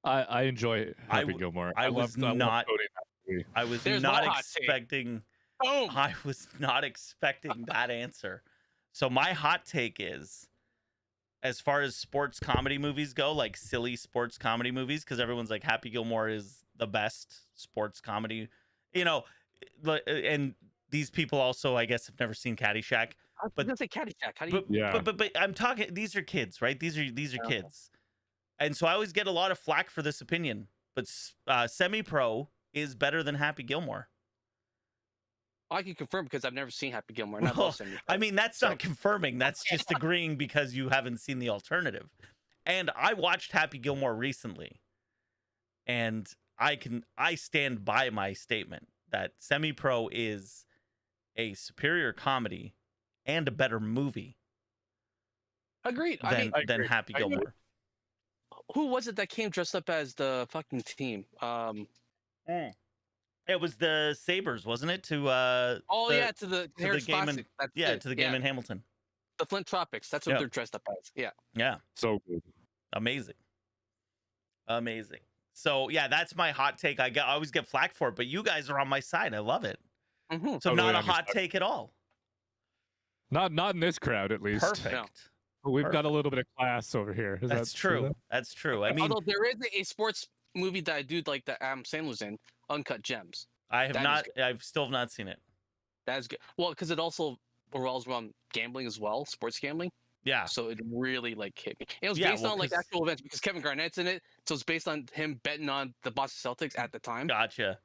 I enjoy Happy Gilmore. I was love not quoting that movie. I was There's not my hot take. expecting Boom. I was not expecting that answer. So my hot take is, as far as sports comedy movies go, like silly sports comedy movies, because everyone's like Happy Gilmore is the best sports comedy, you know, and these people also, I guess, have never seen Caddyshack. I was But- gonna say Caddyshack. How do you? But, Yeah. but I'm talking. These are kids, right? These are Okay. kids, and so I always get a lot of flack for this opinion. But Semi-Pro is better than Happy Gilmore. I can confirm because I've never seen Happy Gilmore. And I've Well, also seen it. I mean, that's not confirming. That's just agreeing because you haven't seen the alternative. And I watched Happy Gilmore recently, and I stand by my statement that Semi-Pro is a superior comedy and a better movie Agreed. than I mean, agree. Happy I agree. Gilmore. who was it that came dressed up as the fucking team? It was the Sabres, wasn't it? To Oh the- yeah, to the Harris game in- Classic. That's yeah, it. to the game in Hamilton. the Flint Tropics. That's what Yep. they're dressed up as. Yeah. Yeah, So good. amazing. So yeah, that's my hot take. I always get flack for it, but you guys are on my side. I love it. Mm-hmm. So Totally not a on your hot side. take at all. Not in this crowd, at least. Perfect. We've got a little bit of class over here. Is That's that true. That's true. I mean, Although there is a sports movie that I do like that Adam Sandler's in, Uncut Gems. I have that is not. I've still not seen it. That is good. Well, because it also revolves around gambling as well, sports gambling. Yeah. So it really like hit me. It was Yeah, based well, on like 'cause- actual events because Kevin Garnett's in it. So it's based on him betting on the Boston Celtics at the time. Gotcha.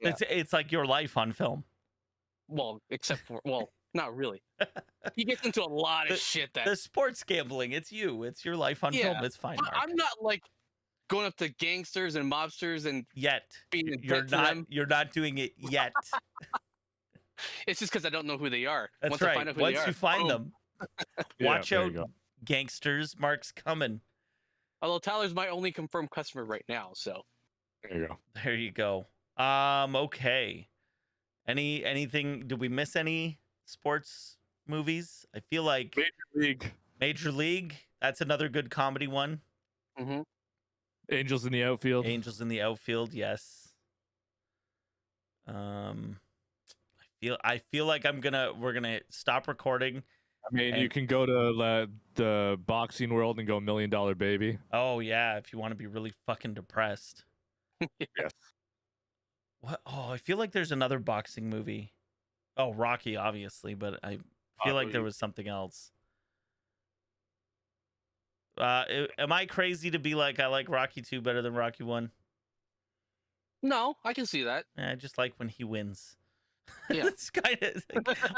Yeah. It's like your life on film. Well, except for not really. He gets into a lot of shit that The sports gambling. It's you. It's your life on Yeah, film. It's fine. But Mark. I'm not like going up to gangsters and mobsters and Yet. being a You're bet to not. them. You're not doing it yet. It's just because I don't know who they are. That's Once I right. find out who Once they are, you find boom. them, Yeah, watch there out, you go. gangsters. Mark's coming. Although Tyler's my only confirmed customer right now, so There you go. There you go. Okay. Anything? Did we miss any sports movies? I feel like Major League. Major League. That's another good comedy one. mhm. Angels in the outfield. Angels in the Outfield. Yes. I feel like we're gonna stop recording. I mean, you and- can go to the boxing world and go $1 Million Baby. Oh yeah, if you want to be really fucking depressed. Yes. What? Oh, I feel like there's another boxing movie. Oh, Rocky, obviously, but I feel like there was something else. Am I crazy to be like I like Rocky 2 better than Rocky 1? No, I can see that. I just like when he wins. Yeah. It's kind of.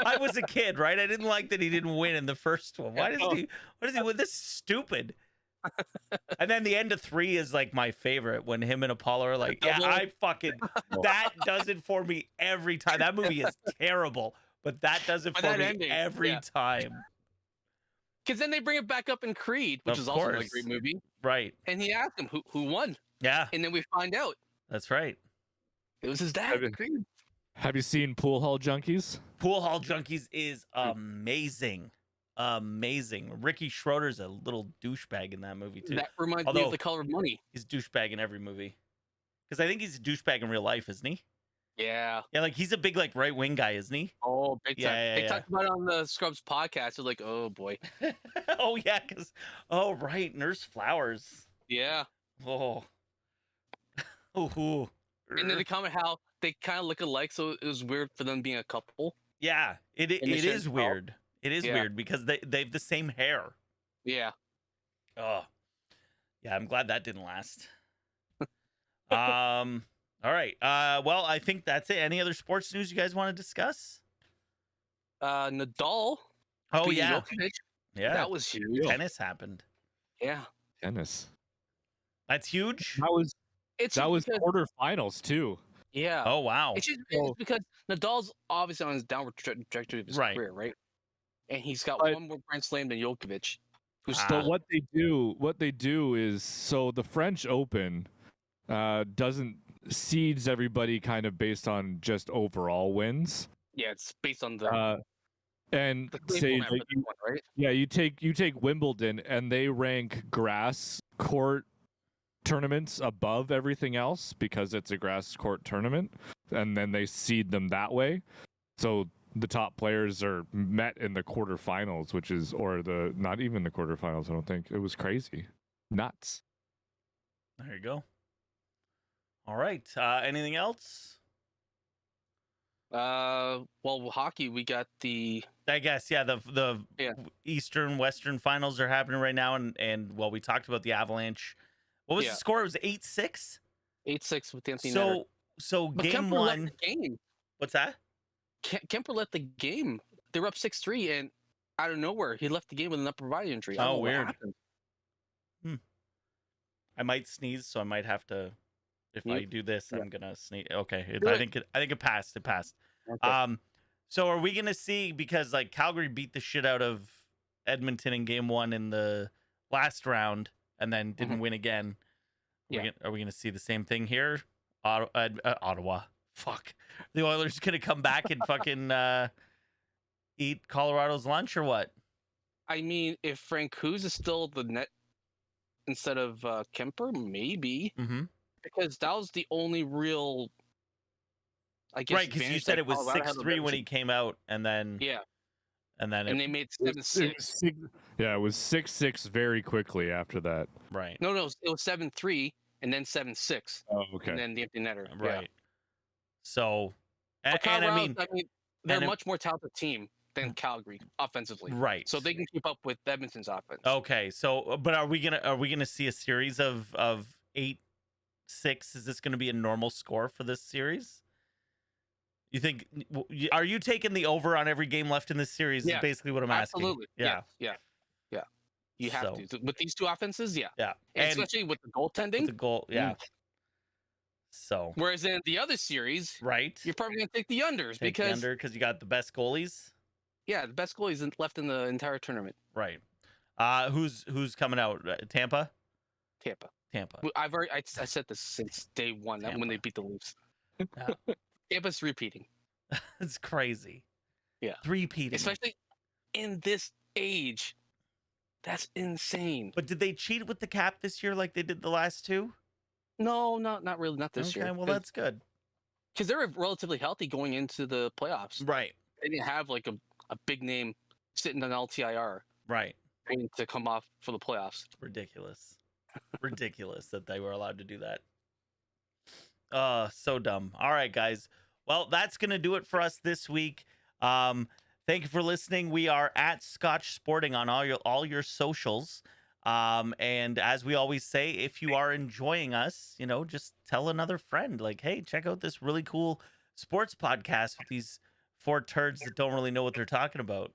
I was a kid, right? I didn't like that he didn't win in the first one. Why does he? Why does he win? This is stupid. And then the end of 3 is like my favorite when him and Apollo are like, yeah, Double. I fucking that does it for me every time. That movie is terrible, but that does it But for that me ending, every yeah. time. Because then they bring it back up in Creed, which Of is also a course. great movie. Right? And he asked him who won, Yeah, and then we find out that's right. it was his dad. Evan. Creed. Have you seen Pool Hall Junkies? Pool Hall Junkies is amazing, amazing. Ricky Schroeder's a little douchebag in that movie too. That reminds me Although- of The Color of Money. He's a douchebag in every movie. Because I think he's a douchebag in real life, isn't he? Yeah. Yeah, like he's a big like right wing guy, isn't he? Oh, big time. Yeah, They yeah. talked about it on the Scrubs podcast. They're like, oh boy. Oh yeah, because right, Nurse Flowers. Yeah. Oh. Oh. And then they comment how they kind of look alike, so it was weird for them being a couple. Yeah, it And they is shouldn't tell. weird. It is Yeah. weird because they have the same hair. Yeah. Oh. Yeah, I'm glad that didn't last. All right. Well, I think that's it. Any other sports news you guys want to discuss? Nadal. Oh beating yeah. Djokovic, Yeah. that was huge. Tennis happened. Yeah. Tennis. That's huge. That was It's that because, was quarterfinals too. yeah. Oh wow. It's because Nadal's obviously on his downward trajectory of his Right. career, right? And he's got But- one more Grand Slam than Djokovic, who's Ah. So still what they do is, so the French Open doesn't seeds everybody kind of based on just overall wins. it's based on the And clean say format like, for this one, right? yeah, you take Wimbledon and they rank grass court tournaments above everything else because it's a grass court tournament, and then they seed them that way. So the top players are met in the quarterfinals, which is, or the not even the quarterfinals. I don't think it was crazy, nuts. There you go. All right. Anything else? Well, hockey, we got the I guess yeah. The Yeah. Eastern Western finals are happening right now, and well, we talked about the Avalanche. What was Yeah. the score? It was 8-6. 8-6 with Anthony Netter. So But game Kemper left one. the game. What's that? Kemper left the game. They were up 6-3, and out of nowhere, he left the game with an upper body injury. I Oh, don't know what weird. happened. I might sneeze, so I might have to. If I Mute? do this, Yeah. I'm gonna sneeze. Okay, Do I it. think it passed. It passed. Okay. So are we gonna see, because like Calgary beat the shit out of Edmonton in game one in the last round and then didn't win again? Yeah. Are we gonna see the same thing here? Ottawa. Fuck. The Oilers gonna come back and fucking eat Colorado's lunch or what? I mean, if Frank Cruz is still the net instead of Kemper, maybe, Mm-hmm. because that was the only real, I guess. Right, because you advantage said that it was Colorado had 6-3 over when he Edmonton. came out, and then Yeah, and then and it, they made It was 7-6. it was 6-6 very quickly after that. right. No, it was 7-3, and then 7-6, Oh, okay. and then the empty netter. Right. Yeah. So, and I Colorado, mean, they're and a it- much more talented team than Calgary offensively, right. so they can keep up with Edmonton's offense. Okay, so but are we gonna see a series of 8-6? Is this gonna be a normal score for this series? You think? Are you taking the over on every game left in this series? Yeah, Is basically what I'm asking. absolutely. Yeah. Yeah. You have So- to with these two offenses. Yeah, Yeah. and And especially with the with goaltending. the goal. Yeah. So Whereas in the other series, right. you're probably gonna take the unders Take the because under because you got the best goalies. yeah, the best goalies left in the entire tournament. Right. Who's coming out? Tampa. Tampa. I said this since day one when they Tampa. beat the Leafs. Yeah. Tampa's repeating, It's crazy. Yeah. Three-peating. especially in this age. That's insane. But did they cheat with the cap this year like they did the last two? No, not really, not this Okay, year. well that's good. because they were relatively healthy going into the playoffs. Right. They didn't have like a big name sitting on LTIR Right. waiting to come off for the playoffs. Ridiculous. Ridiculous that they were allowed to do that. So dumb. All right, guys. Well, that's gonna do it for us this week. Thank you for listening. We are at Scotch Sporting on all your socials. And as we always say, if you are enjoying us, just tell another friend, like, hey, check out this really cool sports podcast with these four turds that don't really know what they're talking about.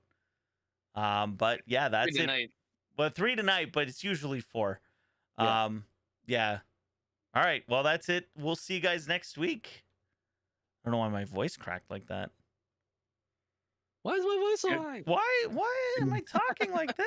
But yeah, that's it. Tonight. Well, 3 tonight, but it's usually 4. Yeah. Yeah. All right. Well, that's it. We'll see you guys next week. I don't know why my voice cracked like that. Why is my voice so high? Why am I talking like this?